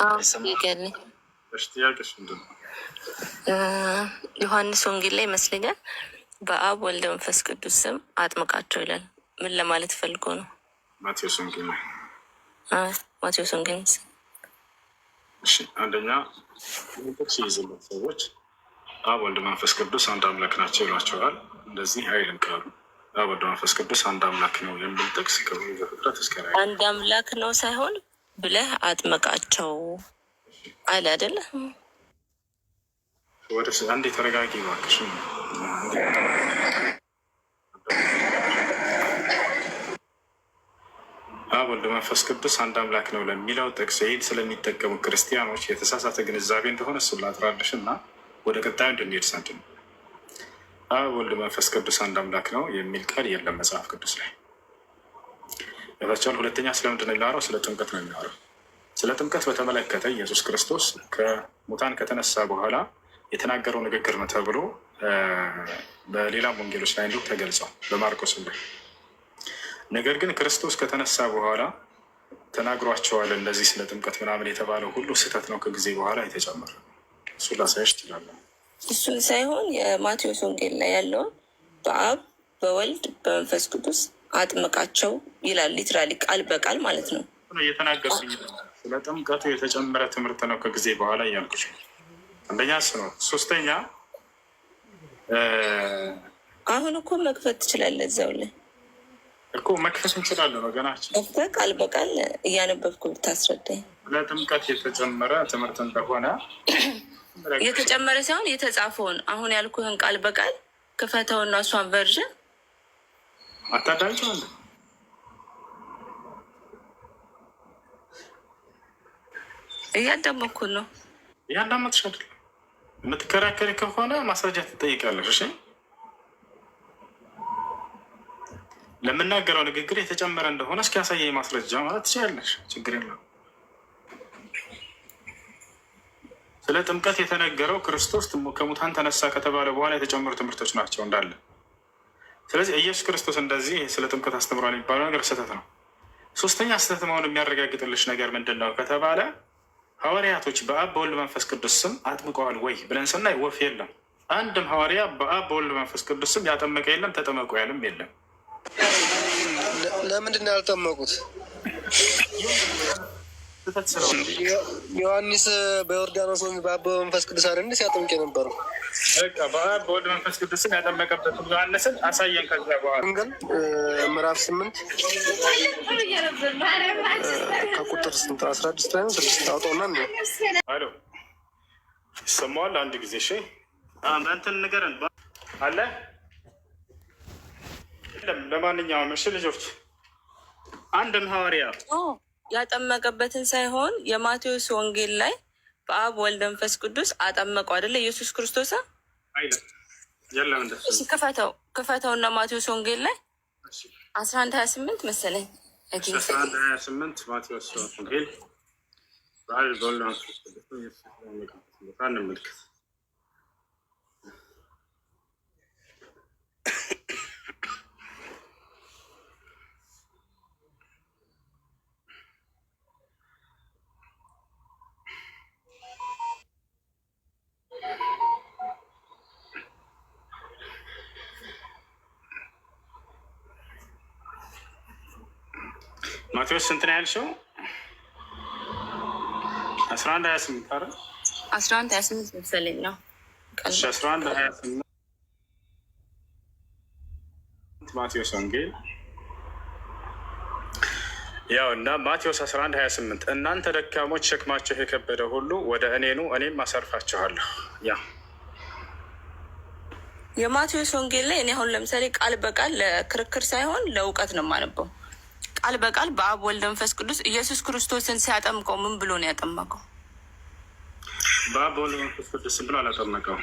ይገርም ጥያቄሽ ምንድን ነው? ዮሐንስ ወንጌል ላይ ይመስለኛል በአብ ወልደ መንፈስ ቅዱስ ስም አጥምቃቸው ይላል። ምን ለማለት ፈልጎ ነው? ማቴዎስ ወንጌል ላይ ማቴዎስ ወንጌል እሺ፣ አንደኛ ጥቅስ ይይዝለት ሰዎች አብ ወልድ መንፈስ ቅዱስ አንድ አምላክ ናቸው ይሏቸዋል። እንደዚህ አይልም ቃሉ። አብ ወልድ መንፈስ ቅዱስ አንድ አምላክ ነው የሚል ጥቅስ ከፍጥረት እስከ ራዕይ አንድ አምላክ ነው ሳይሆን ብለህ አጥምቃቸው አለ አይደለ? ወደ አንድ የተረጋጊ እባክሽ። አብ ወልድ መንፈስ ቅዱስ አንድ አምላክ ነው ለሚለው ጥቅስ ይህን ስለሚጠቀሙ ክርስቲያኖች የተሳሳተ ግንዛቤ እንደሆነ እሱን ላጥራልሽ እና ወደ ቀጣዩ እንድንሄድ ዘንድ ነው። አብ ወልድ መንፈስ ቅዱስ አንድ አምላክ ነው የሚል ቃል የለም መጽሐፍ ቅዱስ ላይ ያታቸዋል። ሁለተኛ ስለምንድን ነው የሚያወራው? ስለ ጥምቀት ነው የሚያወራው። ስለ ጥምቀት በተመለከተ ኢየሱስ ክርስቶስ ከሙታን ከተነሳ በኋላ የተናገረው ንግግር ነው ተብሎ በሌላም ወንጌሎች ላይ እንዲሁ ተገልጿል፣ በማርቆስ ላይ። ነገር ግን ክርስቶስ ከተነሳ በኋላ ተናግሯቸዋል። እንደዚህ ስለ ጥምቀት ምናምን የተባለው ሁሉ ስህተት ነው፣ ከጊዜ በኋላ የተጨመረ። እሱን ላሳያሽ ትችላለህ። እሱን ሳይሆን የማቴዎስ ወንጌል ላይ ያለውን በአብ በወልድ በመንፈስ ቅዱስ አጥምቃቸው ይላል። ሊትራሊ ቃል በቃል ማለት ነው እየተናገርኩኝ። ስለ ጥምቀቱ የተጨመረ ትምህርት ነው ከጊዜ በኋላ እያልኩሽ። አንደኛ እሱ ነው። ሶስተኛ አሁን እኮ መክፈት ትችላለህ። እዛው ላይ እኮ መክፈት እንችላለን ወገናችን። ከፍተህ ቃል በቃል እያነበብኩ ብታስረዳኝ። ስለ ጥምቀት የተጨመረ ትምህርት እንደሆነ የተጨመረ ሳይሆን የተጻፈውን አሁን ያልኩህን ቃል በቃል ክፈተውና እሷን ቨርዥን አታዳምጪው። እያዳመኩን ነው። እያዳመጥሽ አይደለም። የምትከራከሪ ከሆነ ማስረጃ ትጠይቃለሽ። እሺ፣ ለምናገረው ንግግር የተጨመረ እንደሆነ እስኪ ያሳየኝ ማስረጃ ማለት ትችላለሽ። ችግር የለም። ስለ ጥምቀት የተነገረው ክርስቶስ ከሙታን ተነሳ ከተባለ በኋላ የተጨመሩ ትምህርቶች ናቸው እንዳለ። ስለዚህ ኢየሱስ ክርስቶስ እንደዚህ ስለ ጥምቀት አስተምሯል የሚባለው ነገር ስህተት ነው። ሶስተኛ ስህተት መሆኑን የሚያረጋግጥልሽ ነገር ምንድን ነው ከተባለ ሐዋርያቶች በአብ በወልድ መንፈስ ቅዱስ ስም አጥምቀዋል ወይ ብለን ስናይ ወፍ የለም። አንድም ሐዋርያ በአብ በወልድ መንፈስ ቅዱስ ስም ያጠመቀ የለም፣ ተጠመቁ ያለም የለም። ለምንድን ነው ያልጠመቁት? ዮሐንስ በዮርዳኖስ በአብ በመንፈስ ቅዱስ አይደል ሲያጠምቅ የነበረው? በአብ በወልድ መንፈስ ቅዱስ ስም ያጠመቀበት ዮሐንስን አሳየን። ከዚያ በኋላ ግን ምዕራፍ 8 ከቁጥር 16 ላይ 6 አውጣውና አሎ ይሰማዋል። አንድ ጊዜ እሺ፣ እንትን ንገረን አለ። ለማንኛውም እሺ ልጆች፣ አንድም ሐዋርያ ያጠመቀበትን ሳይሆን የማቴዎስ ወንጌል ላይ በአብ ወልድ መንፈስ ቅዱስ አጠመቀው አይደለ? ኢየሱስ ክርስቶስ ክፈተው እና ማቴዎስ ወንጌል ላይ 11:28 መሰለኝ 11:28 ማቴዎስ ወንጌል በአብ ወልድ መንፈስ ቅዱስ እንመልከት። ማቴዎስ ስንት ነው ያልሽው? 11:28 አይደል? 11:28 መሰለኝ ነው። 11:28 ማቴዎስ ወንጌል ያው እና ማቴዎስ 11:28 እናንተ ደካሞች ሸክማቸው የከበደ ሁሉ ወደ እኔ ኑ እኔም አሳርፋችኋለሁ። ያ የማቴዎስ ወንጌል ላይ እኔ አሁን ለምሳሌ ቃል በቃል ለክርክር ሳይሆን ለእውቀት ነው የማነበው። ቃል በቃል በአብ ወልድ መንፈስ ቅዱስ ኢየሱስ ክርስቶስን ሲያጠምቀው ምን ብሎ ነው ያጠመቀው? በአብ ወልድ መንፈስ ቅዱስ ብሎ አላጠመቀው።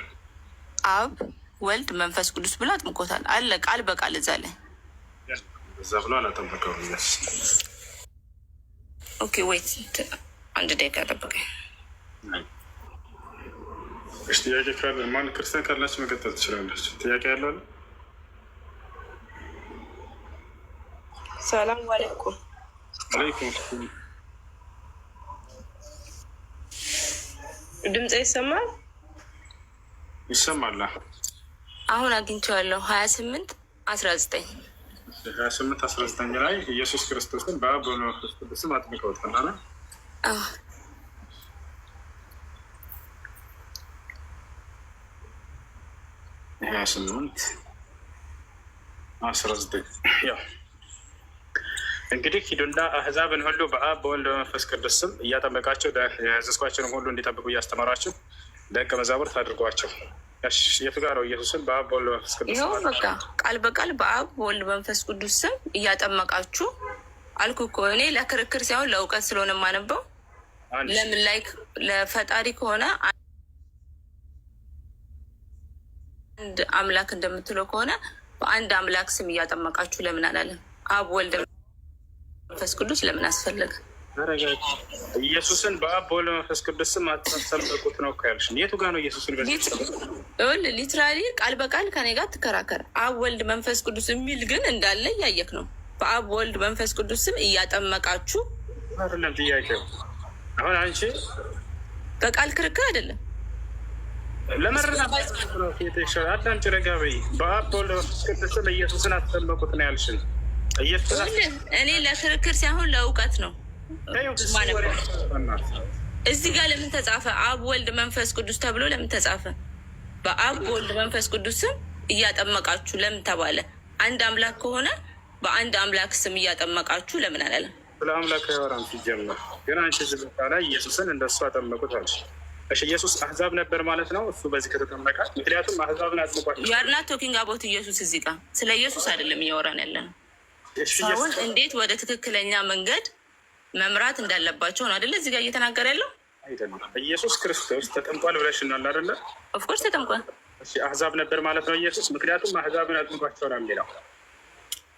አብ ወልድ መንፈስ ቅዱስ ብሎ አጥምቆታል አለ። ቃል በቃል እዛ ላይ እዛ ብሎ አላጠመቀው። ኦኬ ወይት አንድ ደቂቃ ጠብቀኝ። እሺ፣ ጥያቄ ካለ ማን ክርስቲያን ካላችሁ መቀጠል ትችላለች። ጥያቄ ያለው ሰላም አለይኩም። አለይኩም ድምፅ ይሰማል? ይሰማል። አሁን አግኝቼዋለሁ። 28:19 28:19 ላይ ኢየሱስ ክርስቶስን በአብ በወልድ በመንፈስ ቅዱስ ስም አጥምቀውታል። 28:19 ያው እንግዲህ ሂዱና አህዛብን ሁሉ በአብ በወልድ በመንፈስ ቅዱስ ስም እያጠመቃቸው ያዘዝኳቸውን ሁሉ እንዲጠብቁ እያስተማራቸው ደቀ መዛሙርት አድርጓቸው። የቱ ጋር ነው ኢየሱስን በአብ በወልድ በመንፈስ ቅዱስ? ይኸው በቃ ቃል በቃል በአብ በወልድ በመንፈስ ቅዱስ ስም እያጠመቃችሁ አልኩ እኮ። እኔ ለክርክር ሳይሆን ለእውቀት ስለሆነ የማነበው። ለምን ላይ ለፈጣሪ ከሆነ አንድ አምላክ እንደምትለው ከሆነ በአንድ አምላክ ስም እያጠመቃችሁ ለምን አላለም? አብ ወልድ መንፈስ ቅዱስ ለምን አስፈለገ? ኢየሱስን በአብ በወልድ መንፈስ ቅዱስ ስም አትጠመቁት ነው እኮ ያልሽን። የቱ ጋር ነው ኢየሱስን? ሊትራሊ ቃል በቃል ከኔ ጋር ትከራከር። አብ ወልድ መንፈስ ቅዱስ የሚል ግን እንዳለ እያየክ ነው። በአብ ወልድ መንፈስ ቅዱስ ስም እያጠመቃችሁ አይደለም ጥያቄው። አሁን አንቺ በቃል ክርክር አይደለም ለመረዳት አዳምጪ፣ ረጋ በይ። በአብ በወልድ መንፈስ ቅዱስ ስም ኢየሱስን አትጠመቁት ነው ያልሽን። እኔ ለክርክር ሳይሆን ለእውቀት ነው። እዚህ ጋር ለምን ተጻፈ? አብ ወልድ መንፈስ ቅዱስ ተብሎ ለምን ተጻፈ? በአብ ወልድ መንፈስ ቅዱስ ስም እያጠመቃችሁ ለምን ተባለ? አንድ አምላክ ከሆነ በአንድ አምላክ ስም እያጠመቃችሁ ለምን አላለም? ስለ አምላክ ያወራም ሲጀመር ግን አንቺ እዚህ ቦታ ላይ ኢየሱስን እንደሱ አጠመቁት አለሽ። እሺ ኢየሱስ አህዛብ ነበር ማለት ነው እሱ በዚህ ከተጠመቀ? ምክንያቱም አህዛብን አጥምቋቸው። ያርና ቶኪንግ አቦት ኢየሱስ እዚህ ጋር ስለ ኢየሱስ አይደለም እያወራን ያለ ነው። ሰውን እንዴት ወደ ትክክለኛ መንገድ መምራት እንዳለባቸው ነው አይደለ? እዚህ ጋር እየተናገረ ያለው አይደለም። ኢየሱስ ክርስቶስ ተጠምቋል ብለሽናል አይደለ? ኦፍኮርስ ተጠምቋል። እሺ አህዛብ ነበር ማለት ነው ኢየሱስ? ምክንያቱም አህዛብን አጥምቋቸው ነው የሚለው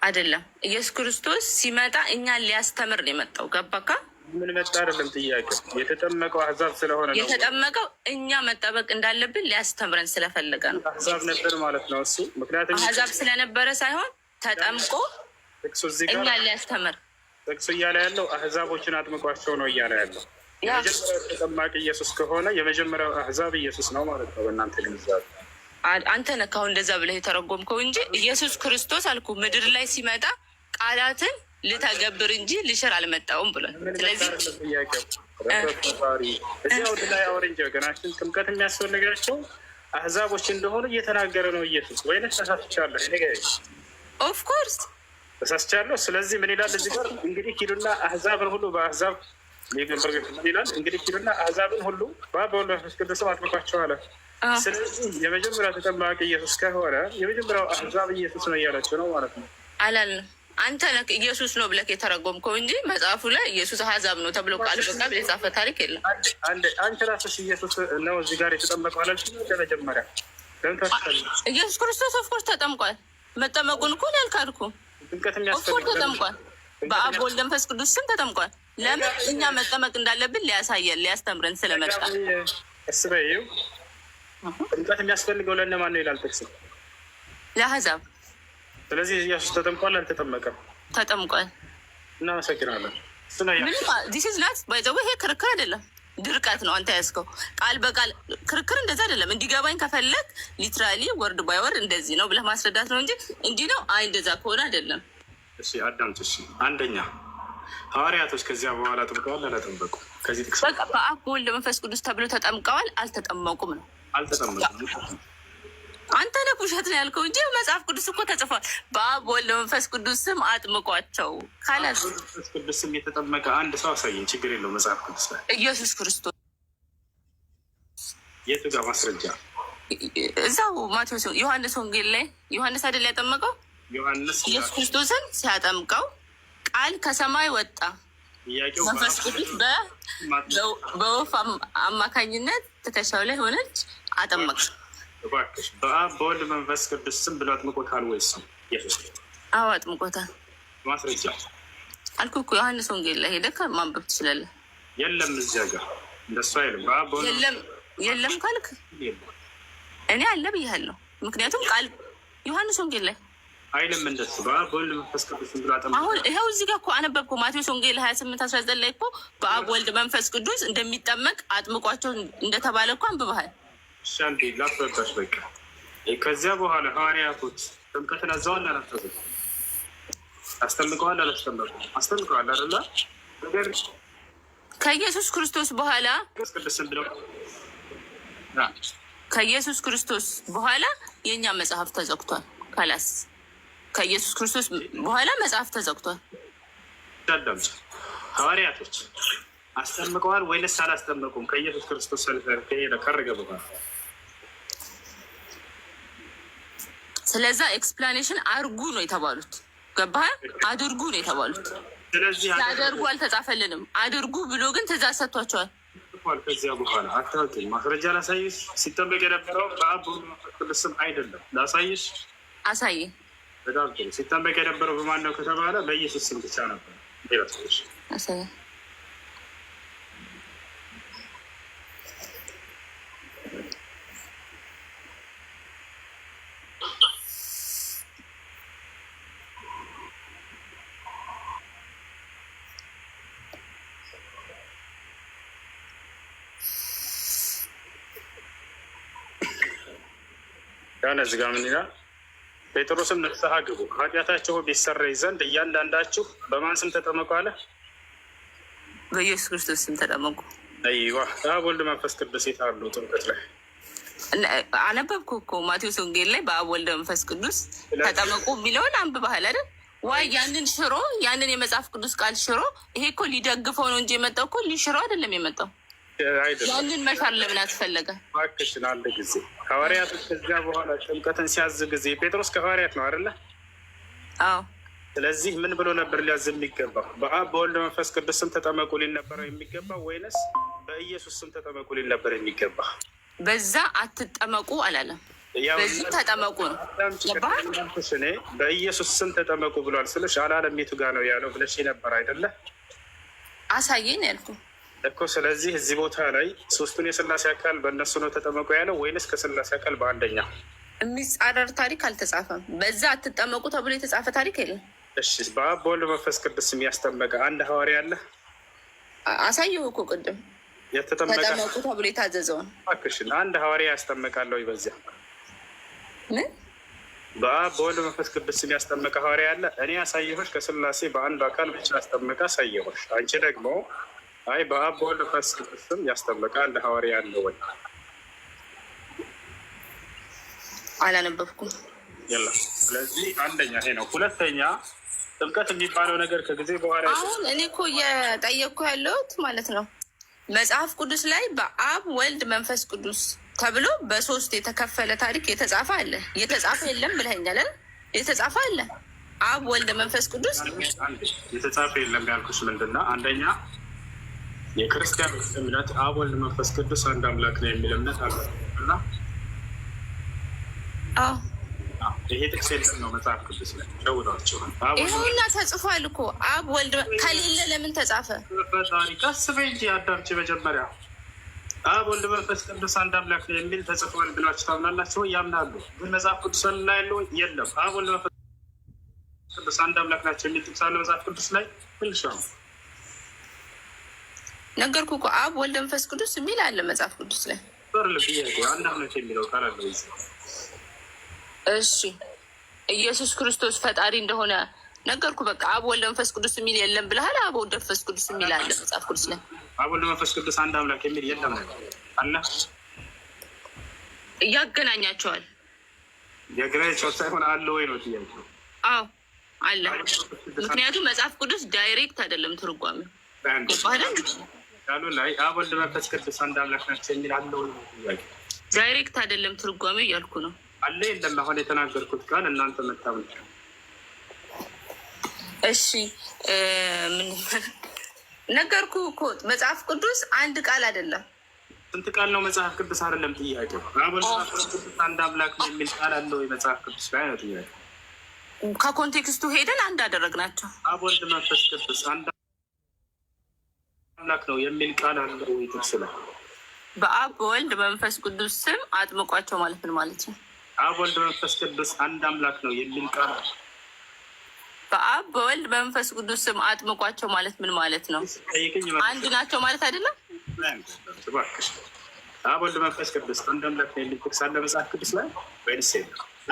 አይደለም። ኢየሱስ ክርስቶስ ሲመጣ እኛን ሊያስተምር ነው የመጣው። ገባካ? ምን መጣ አይደለም ጥያቄው። የተጠመቀው አህዛብ ስለሆነ ነው። የተጠመቀው እኛ መጠበቅ እንዳለብን ሊያስተምረን ስለፈለገ ነው። አህዛብ ነበር ማለት ነው እሱ። ምክንያቱም አህዛብ ስለነበረ ሳይሆን ተጠምቆ እኛ ሊያስተምር። ጥቅሱ እያለ ያለው አህዛቦችን አጥምቋቸው ነው እያለ ያለው። የመጀመሪያው ተጠማቂ ኢየሱስ ከሆነ የመጀመሪያው አህዛብ ኢየሱስ ነው ማለት ነው በእናንተ ግንዛቤ። አንተ ነህ አሁን እንደዛ ብለህ የተረጎምከው እንጂ ኢየሱስ ክርስቶስ አልኩ ምድር ላይ ሲመጣ ቃላትን ልተገብር እንጂ ልሽር አልመጣውም ብሏል። ስለዚህ እዚያ ወደ ላይ አወረንጀ ወገናችን ጥምቀት የሚያስፈልጋቸው አህዛቦች እንደሆኑ እየተናገረ ነው ኢየሱስ። ወይነት ተሳስቻለሁ? ኦፍኮርስ ተሳስቻለሁ። ስለዚህ ምን ይላል እዚህ ጋር? እንግዲህ ሂዱና አህዛብን ሁሉ በአህዛብ ይላል። እንግዲህ ሂዱና አህዛብን ሁሉ በአብ በወልድ በመንፈስ ቅዱስ ስም አጥምቋቸው አለ። ስለዚህ የመጀመሪያው ተጠማቂ ኢየሱስ ከሆነ የመጀመሪያው አህዛብ ኢየሱስ ነው እያላቸው ነው ማለት ነው። አላልንም። አንተ ነህ ኢየሱስ ነው ብለህ የተረጎምከው እንጂ መጽሐፉ ላይ ኢየሱስ አህዛብ ነው ተብሎ ቃል በቃል የጻፈ ታሪክ የለም። አንቺ ራስሽ ኢየሱስ ነው እዚህ ጋር የተጠመቀው አላልሽም? ለመጀመሪያ ኢየሱስ ክርስቶስ ኦፍኮርስ ተጠምቋል። መጠመቁን እኮ ያልካድኩም ኦፍኮርስ ተጠምቋል። በአብ ወልድ መንፈስ ቅዱስ ስም ተጠምቋል። ለምን? እኛ መጠመቅ እንዳለብን ሊያሳየን ሊያስተምረን ስለመጣ። እስበይው ጥምቀት የሚያስፈልገው ለእነማን ነው ይላል ጥቅስ? ለአህዛብ። ስለዚህ ኢየሱስ ተጠምቋል አልተጠመቀም? ተጠምቋል። እናመሰግናለን። ይሄ ክርክር አይደለም፣ ድርቀት ነው። አንተ ያዝከው ቃል በቃል ክርክር እንደዛ አይደለም። እንዲገባኝ ከፈለግ ሊትራሊ ወርድ ባይ ወርድ እንደዚህ ነው ብለህ ማስረዳት ነው እንጂ እንዲህ ነው አይ እንደዛ ከሆነ አይደለም። እሺ አዳምጥ። እሺ አንደኛ ሐዋርያቶች ከዚያ በኋላ ጠምቀዋል አላጠመቁ? ከዚህ ጥቅስ በቃ በአብ በወልድ መንፈስ ቅዱስ ተብሎ ተጠምቀዋል አልተጠመቁም ነው። አልተጠመቁም። አንተ ነህ ውሸት ነው ያልከው እንጂ መጽሐፍ ቅዱስ እኮ ተጽፏል። በአብ ወልድ መንፈስ ቅዱስ ስም አጥምቋቸው ካላስ መንፈስ ቅዱስ ስም የተጠመቀ አንድ ሰው አሳየኝ። ችግር የለው መጽሐፍ ቅዱስ ላይ ኢየሱስ ክርስቶስ የቱ ጋር ማስረጃ? እዛው ማቴዎስ ዮሐንስ ወንጌል ላይ ዮሐንስ አይደል ያጠመቀው? ዮሐንስ ኢየሱስ ክርስቶስን ሲያጠምቀው ቃል ከሰማይ ወጣ፣ መንፈስ ቅዱስ በወፍ አማካኝነት ትከሻው ላይ ሆነች፣ አጠመቅ። እባክሽ በአብ በወልድ መንፈስ ቅዱስ ስም ብሎ አጥምቆታል ወይስ ኢየሱስ? አዎ አጥምቆታል። ማስረጃ አልኩህ እኮ ዮሐንስ ወንጌል ላይ ሄደህ ማንበብ ትችላለህ። የለም እዚያ ጋር እንደሱ አይልም። በአብ በወልድ የለም ካልክ እኔ አለ ብያለሁ። ምክንያቱም ቃል ዮሐንስ ወንጌል ላይ አይልም እንደሱ በአብ በወልድ መንፈስ ቅዱስ ብሎ አጠምቋል። አሁን ይኸው እዚህ ጋር እኮ አነበብኩ ማቴዎስ ወንጌል 28:19 ላይ እኮ በአብ ወልድ መንፈስ ቅዱስ እንደሚጠመቅ አጥምቋቸው እንደተባለ እኮ አንብበሃል። እሺ አንዴ ላስረዳሽ። በቃ ከዚያ በኋላ ሐዋርያቶች ጥምቀትን አዘዋል አላዘዙ? አስጠምቀዋል አላስጠመቁም? አስጠምቀዋል አይደለ? ነገር ከኢየሱስ ክርስቶስ በኋላ ቅዱስን ብለው ከኢየሱስ ክርስቶስ በኋላ የእኛ መጽሐፍ ተዘግቷል። ካላስ ከኢየሱስ ክርስቶስ በኋላ መጽሐፍ ተዘግቷል። ዳዳምጭ ሐዋርያቶች አስጠምቀዋል ወይንስ አላስጠመቁም? ከኢየሱስ ክርስቶስ ከሄደ ካረገ በኋላ ስለዛ ኤክስፕላኔሽን አድርጉ ነው የተባሉት። ገባህ? አድርጉ ነው የተባሉት። ስለዚህ አድርጉ አልተጻፈልንም። አድርጉ ብሎ ግን ትእዛዝ ሰጥቷቸዋል። ከዚያ በኋላ አታውቂም። ማስረጃ ላሳይሽ። ሲጠመቅ የነበረው በአብ በወልድ በመንፈስ ቅዱስ ስም አይደለም። ላሳይሽ። አሳይ። በጣም ጥሩ። ሲጠመቅ የነበረው በማን ነው ከተባለ በኢየሱስ ስም ብቻ ነበር። ላሳይሽ። አሳይ። ያን እዚህ ጋር ምን ይላል? ጴጥሮስም ንስሐ ግቡ ኃጢአታችሁ ቢሰረይ ዘንድ እያንዳንዳችሁ በማን ስም ተጠመቁ አለ? በኢየሱስ ክርስቶስ ስም ተጠመቁ። አይዋ በአብ ወልድ መንፈስ ቅዱስ የት አሉ? ጥምቀት ላይ አነበብኩ እኮ ማቴዎስ ወንጌል ላይ በአብ ወልድ መንፈስ ቅዱስ ተጠመቁ የሚለውን አንብበሃል አይደል? ዋይ ያንን ሽሮ ያንን የመጽሐፍ ቅዱስ ቃል ሽሮ ይሄ እኮ ሊደግፈው ነው እንጂ የመጣው እኮ ሊሽሮ አይደለም የመጣው። ያንን መሻር ለምን አስፈለገ? እባክሽን አንድ ጊዜ ሐዋርያቶች ከዚያ በኋላ ጥምቀትን ሲያዝ ጊዜ ጴጥሮስ ከሐዋርያት ነው አይደለ? አዎ። ስለዚህ ምን ብሎ ነበር ሊያዝ የሚገባው? በአብ በወልድ መንፈስ ቅዱስ ስም ተጠመቁ ሊል ነበረው የሚገባው ወይንስ በኢየሱስ ስም ተጠመቁ ሊል ነበር የሚገባ? በዛ አትጠመቁ አላለም። በዚህ ተጠመቁ ነው። እኔ በኢየሱስ ስም ተጠመቁ ብሏል ስልሽ አላለም። የቱ ጋር ነው ያለው ብለሽ ነበር አይደለ? አሳየን ያልኩ እኮ። ስለዚህ እዚህ ቦታ ላይ ሶስቱን የስላሴ አካል በእነሱ ነው ተጠመቁ ያለው ወይንስ ከስላሴ አካል በአንደኛ? የሚጻረር ታሪክ አልተጻፈም። በዛ አትጠመቁ ተብሎ የተጻፈ ታሪክ የለም። እሺ በአብ በወልድ መንፈስ ቅዱስ የሚያስጠመቀ አንድ ሐዋርያ አለ? አሳየው እኮ ቅድም ተጠመቁ ተብሎ የታዘዘውን። እባክሽን አንድ ሐዋርያ ያስጠመቃለሁ ወይ? በዚያ ምን በአብ በወልድ መንፈስ ቅዱስ የሚያስጠመቀ ሐዋርያ አለ? እኔ ያሳየሁሽ ከስላሴ በአንዱ አካል ብቻ ያስጠመቀ አሳየሁሽ። አንቺ ደግሞ አይ በአብ በወልድ መንፈስ ቅዱስ ያስጠመቀ አንድ ሐዋርያ አለ ወይ? አላነበብኩም። የለም። ስለዚህ አንደኛ ይሄ ነው። ሁለተኛ ጥምቀት የሚባለው ነገር ከጊዜ በኋላ አሁን እኔ እኮ እየጠየቅኩ ያለሁት ማለት ነው መጽሐፍ ቅዱስ ላይ በአብ ወልድ መንፈስ ቅዱስ ተብሎ በሶስት የተከፈለ ታሪክ የተጻፈ አለ። የተጻፈ የለም ብለኸኛል። የተጻፈ አለ። አብ ወልድ መንፈስ ቅዱስ የተጻፈ የለም ያልኩሽ ምንድን ነው? አንደኛ የክርስቲያን እምነት አብ ወልድ መንፈስ ቅዱስ አንድ አምላክ ነው የሚል እምነት አለ እና ይሄ ጥቅስ የለም ነው መጽሐፍ ቅዱስ ላይ ሸውዳቸው። ይኸውና ተጽፏል እኮ አብ ወልድ ከሌለ ለምን ተጻፈ? ቀስ በይ እንጂ አዳምጪ። መጀመሪያ አብ ወልድ መንፈስ ቅዱስ አንድ አምላክ ነው የሚል ተጽፏል ብላችሁ ታምናላችሁ? ያምናሉ። ግን መጽሐፍ ቅዱስ ላይ ያለው የለም። አብ ወልድ መንፈስ ቅዱስ አንድ አምላክ ናቸው የሚል ጥቅስ አለ መጽሐፍ ቅዱስ ላይ? ትንሽ ነው ነገርኩ እኮ አብ ወልድ መንፈስ ቅዱስ የሚል አለ መጽሐፍ ቅዱስ ላይ። አንድ አምላክ የሚለው ቃል አለ። እሺ ኢየሱስ ክርስቶስ ፈጣሪ እንደሆነ ነገርኩ። በቃ አብ ወልድ መንፈስ ቅዱስ የሚል የለም ብለሃል። አብ ወልድ መንፈስ ቅዱስ የሚል አለ መጽሐፍ ቅዱስ ላይ። አብ ወልድ መንፈስ ቅዱስ አንድ አምላክ የሚል የለም አለ። ያገናኛቸዋል። ያገናኛቸዋል ሳይሆን አለ ወይ ነው ጥያቄው? አዎ አለ። ምክንያቱም መጽሐፍ ቅዱስ ዳይሬክት አይደለም ትርጓሜው። ቃሉ ላይ አብ ወልድ መንፈስ ቅዱስ አንድ አምላክ ናቸው የሚል አለ ወይ ነው ጥያቄው? ዳይሬክት አይደለም ትርጓሜው እያልኩ ነው። አለ የለም። አሁን የተናገርኩት ቃል እናንተ መታመን። እሺ ምን ነገርኩ እኮ መጽሐፍ ቅዱስ አንድ ቃል አይደለም። ስንት ቃል ነው መጽሐፍ ቅዱስ? አይደለም ጥያቄው። አብ ወልድ መንፈስ ቅዱስ አንድ አምላክ ነው የሚል ቃል አለ ወይ መጽሐፍ ቅዱስ ላይ ነው ጥያቄው። ከኮንቴክስቱ ሄደን አንድ አደረግናቸው። አብ ወልድ መንፈስ ቅዱስ አንድ አምላክ ነው የሚል ቃል አለ ወይ ጥቅስ ላይ? በአብ በወልድ መንፈስ ቅዱስ ስም አጥምቋቸው ማለት ነው ማለት ነው። አብ ወልድ መንፈስ ቅዱስ አንድ አምላክ ነው የሚል ቃል በአብ በወልድ በመንፈስ ቅዱስ ስም አጥምቋቸው ማለት ምን ማለት ነው? አንድ ናቸው ማለት አይደለም? አብ ወልድ መንፈስ ቅዱስ አንድ አምላክ ነው የሚል ጥቅስ አለ መጽሐፍ ቅዱስ ላይ ወይስ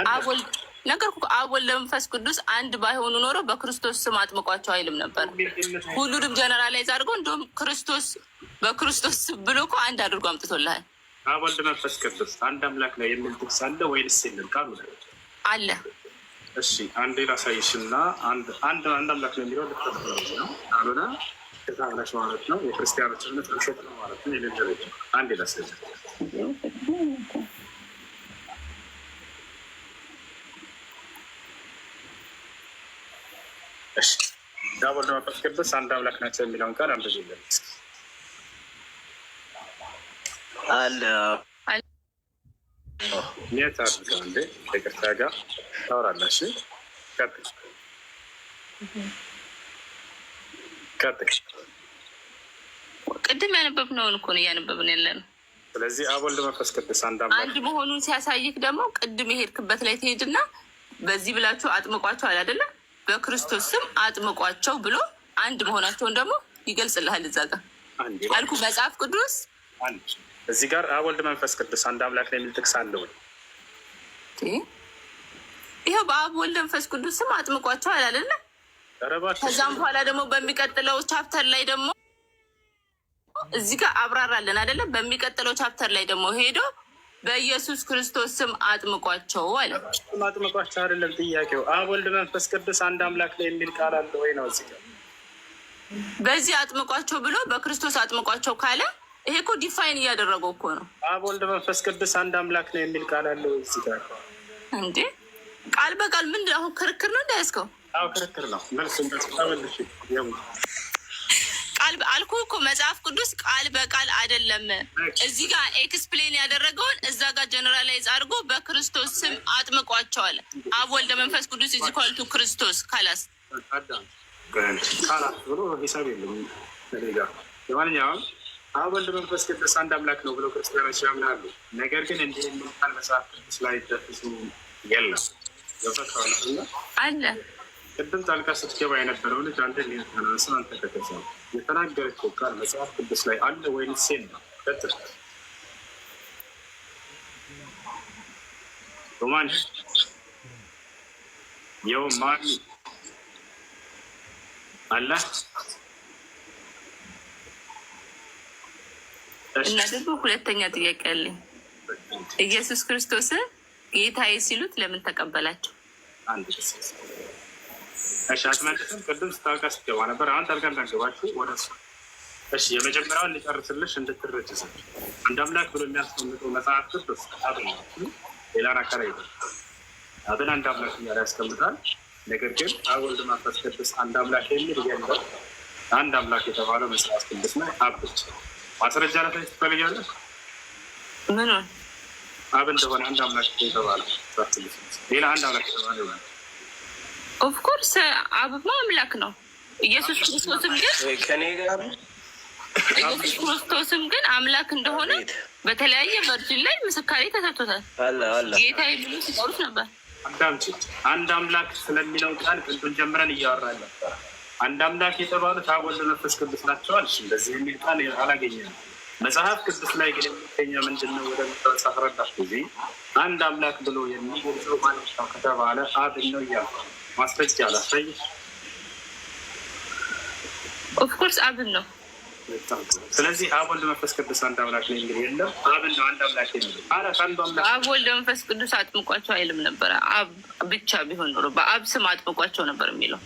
አብ ወልድ ነገርኩህ። አብ ወልድ መንፈስ ቅዱስ አንድ ባይሆኑ ኖሮ በክርስቶስ ስም አጥምቋቸው አይልም ነበር። ሁሉንም ጀነራላይዝ አድርጎ እንደውም ክርስቶስ በክርስቶስ ብሎ እኮ አንድ አድርጎ አምጥቶልሃል። አብ ወልድ መንፈስ ቅዱስ አንድ አምላክ ነው የሚል ጥቅስ አለ ወይስ የለም? ቃሉ አለ። እሺ አንዴ ላሳይሽና አንድ አምላክ ነው የሚለው ልትተፈረጅ ነው አሉና ከታላሽ ማለት ነው የክርስቲያኖች እምነት ውሸት ነው ማለት ነው። የሌለች አንዴ ላሳይሽ። እሺ አብ ወልድ መንፈስ ቅዱስ አንድ አምላክ ናቸው የሚለውን ቃል አንብቢልን አለ ኔት አድርገው እንዴ ከቅርታ ጋር ታወራለሽ። ቀጥል። ቅድም ያነበብነውን እኮ ነው እያነበብን ያለ ነው። ስለዚህ አብ ወልድ መንፈስ ቅዱስ አንድ መሆኑን ሲያሳይክ ደግሞ ቅድም የሄድክበት ላይ ትሄድና በዚህ ብላችሁ አጥምቋቸው አለ አይደለ? በክርስቶስ ስም አጥምቋቸው ብሎ አንድ መሆናቸውን ደግሞ ይገልጽልሃል። እዛ ጋር አልኩ መጽሐፍ ቅዱስ እዚህ ጋር አብ ወልድ መንፈስ ቅዱስ አንድ አምላክ ነው የሚል ጥቅስ አለ ወይ? ይኸው በአብ ወልድ መንፈስ ቅዱስ ስም አጥምቋቸው አላለለ? ከዛም በኋላ ደግሞ በሚቀጥለው ቻፕተር ላይ ደግሞ እዚህ ጋር አብራራለን አይደለ? በሚቀጥለው ቻፕተር ላይ ደግሞ ሄዶ በኢየሱስ ክርስቶስ ስም አጥምቋቸው አለ። አጥምቋቸው አይደለም ጥያቄው። አብ ወልድ መንፈስ ቅዱስ አንድ አምላክ ነው የሚል ቃል አለ ወይ ነው እዚህ ጋር። በዚህ አጥምቋቸው ብሎ በክርስቶስ አጥምቋቸው ካለ ይሄ እኮ ዲፋይን እያደረገው እኮ ነው። አብ ወልድ መንፈስ ቅዱስ አንድ አምላክ ነው የሚል ቃል አለው እዚህ ጋር እንዴ? ቃል በቃል ምንድን አሁን ክርክር ነው እንዳያስከው? አዎ ክርክር ነው። መልስ እንደተቀበልሽ ቃል አልኩ እኮ መጽሐፍ ቅዱስ ቃል በቃል አይደለም። እዚህ ጋር ኤክስፕሌን ያደረገውን እዛ ጋር ጀነራላይዝ አድርጎ በክርስቶስ ስም አጥምቋቸዋል። አብ ወልድ መንፈስ ቅዱስ ኢዝ ኢኳል ቱ ክርስቶስ ካላስ ብሎ ሂሳብ የለም ጋር ለማንኛውም አብ ወልድ መንፈስ ቅዱስ አንድ አምላክ ነው ብሎ ክርስቲያኖች ያምናሉ። ነገር ግን እንዲህ የሚባል መጽሐፍ ቅዱስ ላይ ደፍሱ የለም። አለ ቅድም ጣልቃ ስትገባ የነበረው ልጅ አንተ ተናስ አንተ ተከሰ የተናገረችው ቃል መጽሐፍ ቅዱስ ላይ አለ ወይንስ የለም? ቀጥል። ሮማን የውማን አለ እና ደግሞ ሁለተኛ ጥያቄ አለኝ። ኢየሱስ ክርስቶስን ጌታዬ ሲሉት ለምን ተቀበላቸው? እሺ አትመልስም። ቅድም ስታውቃ ስትገባ ነበር። አሁን ጣልቃ እንዳትገባችሁ ወደ እሱ። እሺ የመጀመሪያውን ሊጨርስልሽ እንድትረጅስ አንድ አምላክ ብሎ የሚያስቀምጠው መጽሐፍ ቅዱስ አብን ሌላን አካል አይደለም። አብን አንድ አምላክ እያለ ያስቀምጣል። ነገር ግን አብ ወልድ መንፈስ ቅዱስ አንድ አምላክ የሚል የለም። አንድ አምላክ የተባለው መጽሐፍ ቅዱስ ነው። አብ ብቻ ማስረጃ ላይ ትፈልጊያለሽ? ምን አብ እንደሆነ አንድ አምላክ የተባለ ሌላ አንድ አምላክ የተባለ ይሆናል። ኦፍኮርስ አብማ አምላክ ነው። ኢየሱስ ክርስቶስም ግን አምላክ እንደሆነ በተለያየ ቨርጅን ላይ ምስካሬ ተሰጥቶታል። ጌታ ብሎ ሲጠሩት ነበር። አንድ አምላክ ስለሚለው ቃል ቅዱን ጀምረን እያወራን ነበር። አንድ አምላክ የተባሉት አብ ወልድ መንፈስ ቅዱስ ናቸዋል። እንደዚህ የሚል ቃል አላገኘንም መጽሐፍ ቅዱስ ላይ። ግን የሚገኘ ምንድነው? ወደ መጽሐፍ ረዳት ጊዜ አንድ አምላክ ብሎ የሚገልጸው ማለት ነው ከተባለ አብ ነው እያልኩ ማስረጃ አላሳይሽ። ኦፍኮርስ አብን ነው። ስለዚህ አብ ወልድ መንፈስ ቅዱስ አንድ አምላክ ነው የሚል የለም። አብን ነው አንድ አምላክ የሚል አብ ወልድ መንፈስ ቅዱስ አጥምቋቸው አይልም ነበረ። አብ ብቻ ቢሆን ኖሮ በአብ ስም አጥምቋቸው ነበር የሚለው።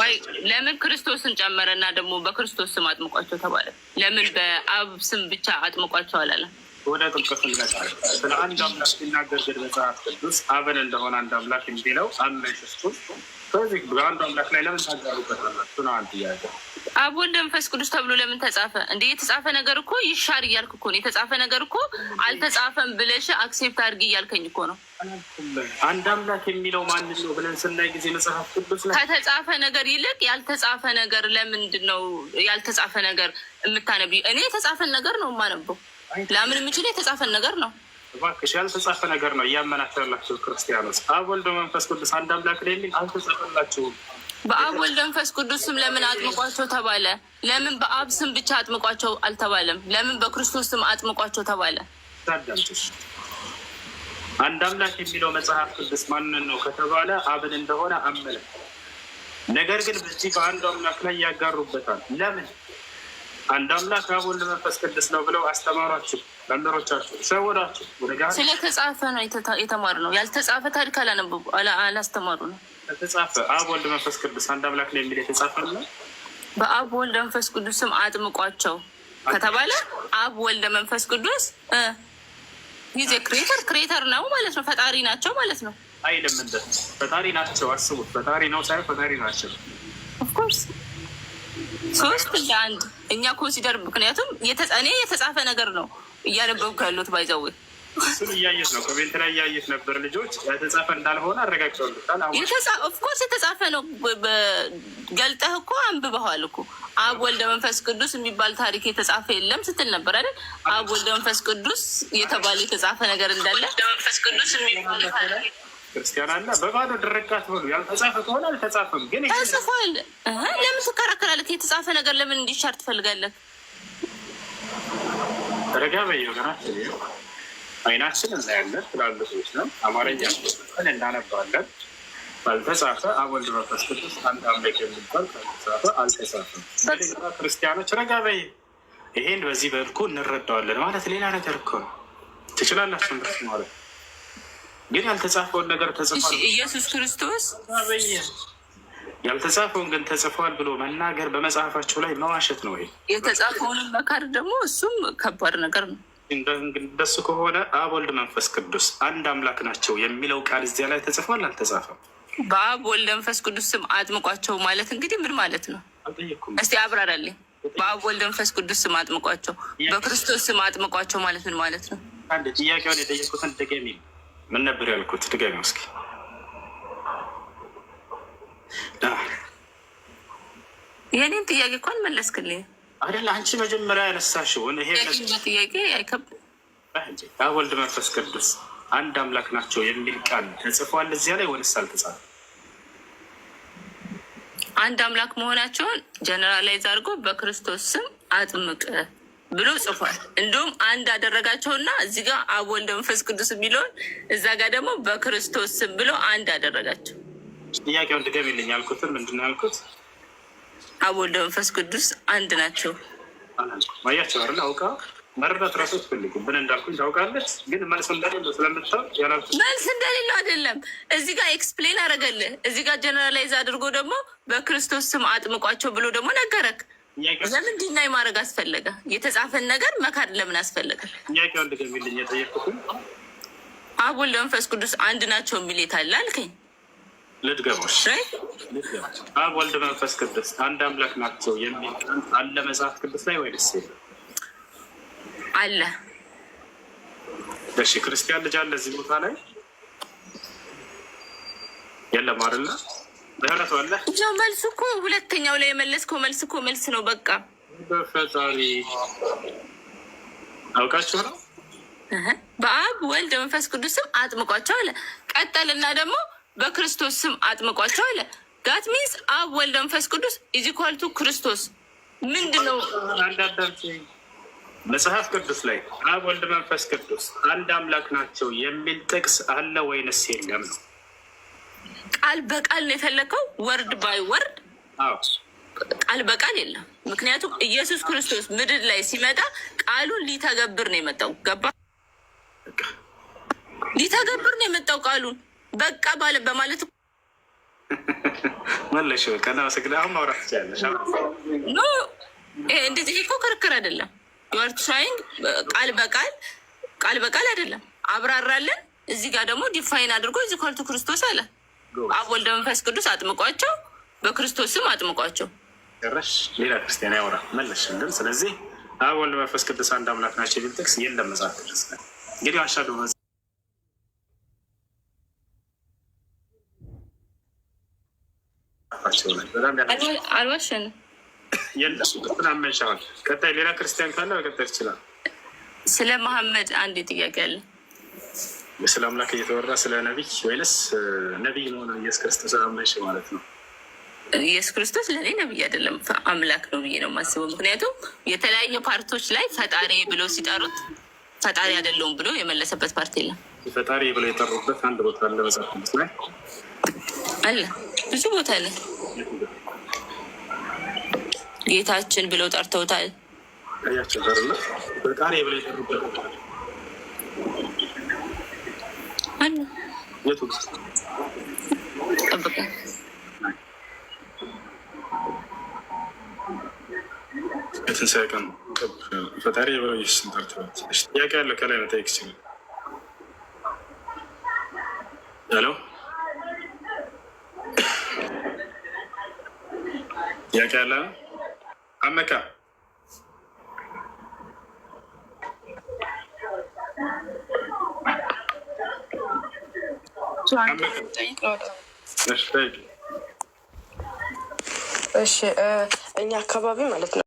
ወይ ለምን ክርስቶስን ጨመረና ደግሞ በክርስቶስ ስም አጥምቋቸው ተባለ? ለምን በአብ ስም ብቻ አጥምቋቸው አላለም? ወደ ጥምቀት እንመጣለን። ስለ አንድ አምላክ ሲናገር ግን መጽሐፍ ቅዱስ አብን እንደሆነ አንድ አምላክ የሚለው አመሽስቱ ስለዚህ በአንድ አምላክ ላይ ለምን ታጋሩበታላችሁ ነው አንድ ጥያቄ። አብ ወልድ መንፈስ ቅዱስ ተብሎ ለምን ተጻፈ? እንደ የተጻፈ ነገር እኮ ይሻር እያልክ እኮ ነው። የተጻፈ ነገር እኮ አልተጻፈም ብለሽ አክሴፕት አድርጊ እያልከኝ እኮ ነው። አንድ አምላክ የሚለው ማንን ነው ብለን ስናይ ጊዜ መጽሐፍ ቅዱስ ላይ ከተጻፈ ነገር ይልቅ ያልተጻፈ ነገር ለምንድን ነው ያልተጻፈ ነገር የምታነቢው? እኔ የተጻፈን ነገር ነው የማነበው። ለምን የምችለው የተጻፈን ነገር ነው። እባክሽ ያልተጻፈ ነገር ነው እያመናችሁ ያላችሁ ክርስቲያኖች። አብ ወልድ መንፈስ ቅዱስ አንድ አምላክ ላይ የሚል አልተጻፈላችሁም። በአብ ወልድ መንፈስ ቅዱስ ስም ለምን አጥምቋቸው ተባለ? ለምን በአብ ስም ብቻ አጥምቋቸው አልተባለም? ለምን በክርስቶስ ስም አጥምቋቸው ተባለ? አንድ አምላክ የሚለው መጽሐፍ ቅዱስ ማንን ነው ከተባለ አብን እንደሆነ አመለ። ነገር ግን በዚህ በአንዱ አምላክ ላይ ያጋሩበታል። ለምን? አንድ አምላክ አብ ወልድ መንፈስ ቅዱስ ነው ብለው አስተማሯቸው፣ መምህሮቻቸው ሸወዷቸው። ስለተጻፈ ነው የተማርነው። ያልተጻፈ ታሪክ አላስተማሩ ነው። ተጻፈ። አብ ወልድ መንፈስ ቅዱስ አንድ አምላክ ነው የሚል የተጻፈ ነው። በአብ ወልድ መንፈስ ቅዱስ ስም አጥምቋቸው ከተባለ አብ ወልድ መንፈስ ቅዱስ ጊዜ ክሬተር ነው ማለት ነው። ፈጣሪ ናቸው ማለት ነው። አይደለም እንደ ፈጣሪ ናቸው። አስቡት፣ ፈጣሪ ነው ሳይሆን ፈጣሪ ናቸው። ኦፍኮርስ ሶስት እንደ አንድ እኛ ኮንሲደር፣ ምክንያቱም እኔ የተጻፈ ነገር ነው እያነበብኩ ያሉት ባይዘው እሱን እያየት ነው። ኮሜንት ላይ እያየት ነበር። ልጆች የተጻፈ እንዳልሆነ አረጋግጠውልታል። ኦፍኮርስ የተጻፈ ነው። ገልጠህ እኮ አንብበዋል እኮ። አብ ወልደ መንፈስ ቅዱስ የሚባል ታሪክ የተጻፈ የለም ስትል ነበር አይደል? አብ ወልደ መንፈስ ቅዱስ የተባለ የተጻፈ ነገር እንዳለ መንፈስ ቅዱስ የሚባል ታሪክ ክርስቲያን አለ። በባዶ ድርቃት ብሉ። ያልተጻፈ ከሆነ አልተጻፈም፣ ግን ተጽፏል። ለምን ትከራከራለህ? የተጻፈ ነገር ለምን እንዲሻር ትፈልጋለህ? ረጋ በይ ወገናችን። አይናችን እናያለን ስላሉ ሰዎች ነው። አማርኛ እናነባለን። ካልተጻፈ አብ ወልድ መንፈስ ቅዱስ አንድ አምላክ የሚባል ካልተጻፈ አልተጻፈም። ክርስቲያኖች ረጋ በይ። ይሄን በዚህ በልኩ እንረዳዋለን ማለት ሌላ ነገር እኮ ነው። ትችላላችሁ እንደሱ ማለት ግን ያልተጻፈውን ነገር ተጽፏል። ኢየሱስ ክርስቶስ ያልተጻፈውን ግን ተጽፏል ብሎ መናገር በመጽሐፋቸው ላይ መዋሸት ነው። የተጻፈውን መካድ ደግሞ እሱም ከባድ ነገር ነው። እንደሱ ከሆነ አብ ወልድ መንፈስ ቅዱስ አንድ አምላክ ናቸው የሚለው ቃል እዚያ ላይ ተጽፏል አልተጻፈም? በአብ ወልድ መንፈስ ቅዱስ ስም አጥምቋቸው ማለት እንግዲህ ምን ማለት ነው? እስቲ አብራራልኝ። በአብ ወልድ መንፈስ ቅዱስ ስም አጥምቋቸው፣ በክርስቶስ ስም አጥምቋቸው ማለት ምን ማለት ነው? አንድ ጥያቄውን የጠየቁትን ድገሚ። ምን ነበር ያልኩት? ድገሚ እስኪ። ይህንን ጥያቄ እንኳን መለስክልኝ አይደለ? አንቺ መጀመሪያ ያነሳሽውን ይሄ ጥያቄ አይከብድም። አብ ወልድ መንፈስ ቅዱስ አንድ አምላክ ናቸው የሚል ቃል ተጽፏል እዚያ ላይ ወይስ አልተጻፈም? አንድ አምላክ መሆናቸውን ጀነራላይዝ አድርጎ በክርስቶስ ስም አጥምቅ ብሎ ጽፏል። እንዲሁም አንድ አደረጋቸውና እዚህ ጋር አብ ወልድ መንፈስ ቅዱስ የሚለውን እዛ ጋር ደግሞ በክርስቶስ ስም ብሎ አንድ አደረጋቸው። ጥያቄውን ድገሚልኝ። ያልኩትን ምንድን ነው ያልኩት? አብ ወልድ መንፈስ ቅዱስ አንድ ናቸው። ማያቸው አይደል? አውቃ መረዳት ራሱ ትፈልጉ ምን እንዳልኩኝ ታውቃለች። ግን መልስ እንደሌለው ስለምታውቅ ያላልኩት መልስ እንደሌለው አይደለም። እዚህ ጋር ኤክስፕሌን አደረገልህ። እዚህ ጋር ጀነራላይዝ አድርጎ ደግሞ በክርስቶስ ስም አጥምቋቸው ብሎ ደግሞ ነገረክ። ለምን ዲናይ ማድረግ አስፈለገ? የተጻፈን ነገር መካድ ለምን አስፈለገ? ጥያቄውን ድገሚልኝ። የጠየኩትን አብ ወልድ መንፈስ ቅዱስ አንድ ናቸው የሚል የት አለ አልከኝ? ልድገሞች። አብ ወልድ መንፈስ ቅዱስ አንድ አምላክ ናቸው የሚል አለ መጽሐፍ ቅዱስ ላይ ወይስ አለ? እሺ፣ ክርስቲያን ልጅ አለ እዚህ ቦታ ላይ የለም አይደለ? ምህረቱ አለ። መልሱ እኮ ሁለተኛው ላይ የመለስከው መልስ እኮ መልስ ነው። በቃ በፈጣሪ አውቃችሁ ነው። በአብ ወልድ መንፈስ ቅዱስ ስም አጥምቋቸው አለ። ቀጠልና ደግሞ በክርስቶስ ስም አጥምቋቸው አለ። ጋት ሚንስ አብ ወልድ መንፈስ ቅዱስ ኢዚኳልቱ ክርስቶስ ምንድን ነው? አንዳንዳንቺ መጽሐፍ ቅዱስ ላይ አብ ወልድ መንፈስ ቅዱስ አንድ አምላክ ናቸው የሚል ጥቅስ አለ ወይንስ የለም ነው? ቃል በቃል ነው የፈለከው? ወርድ ባይ ወርድ? ቃል በቃል የለም። ምክንያቱም ኢየሱስ ክርስቶስ ምድር ላይ ሲመጣ ቃሉን ሊተገብር ነው የመጣው። ገባ? ሊተገብር ነው የመጣው ቃሉን በቃ ባለ በማለት መለሽ። በቃ እናመሰግናለን። አሁን ማውራት ትችላለሽ። ኖ እንደዚህ እኮ ክርክር አይደለም። ዩአር ትራይንግ ቃል በቃል አይደለም። አብራራለን። እዚህ ጋር ደግሞ ዲፋይን አድርጎ እዚህ ኮልቱ ክርስቶስ አለ። አብ ወልድ መንፈስ ቅዱስ አጥምቋቸው፣ በክርስቶስ ስም አጥምቋቸው። ጨረሽ። ሌላ ክርስቲያን ያወራ መለሽልን። ስለዚህ አብ ወልድ መንፈስ ቅዱስ አንድ አምላክ ናቸው የሚል ጥቅስ የለም መጽሐፍ ቅዱስ ላይ። እንግዲህ አሻዶ አልዋሸንም። የለም አመንሻዋል። ቀጣይ ሌላ ክርስቲያን ካለ መቀጠል ይችላል። ስለ መሐመድ አንድ ጥያቄ አለ። ስለ አምላክ እየተወራ ስለ ነቢይ ወይንስ ነቢይ መሆኑ ኢየሱስ ክርስቶስ አመንሽ ማለት ነው? ኢየሱስ ክርስቶስ ለእኔ ነብይ አይደለም አምላክ ነው ብዬ ነው የማስበው። ምክንያቱም የተለያየ ፓርቶች ላይ ፈጣሪ ብሎ ሲጠሩት ፈጣሪ አይደለውም ብሎ የመለሰበት ፓርት የለም። ፈጣሪ ብሎ የጠሩበት አንድ ቦታ አለ መጽሐፍ ቅዱስ ላይ አለ፣ ብዙ ቦታ አለ። ጌታችን ብለው ጠርተውታል። ያቸው ዘርና ፈጣሪ ብሎ የጠሩበት አለ። የቱ ጠብቀ የትንሣኤ ቀን ፈጣሪ ብለው ኢየሱስን ጠርተዋል። ጥያቄ ያለው ከላይ መጠየቅ ይችላል። ሄሎ ጥያቄ ያለ አመካ እሺ እኛ አካባቢ ማለት ነው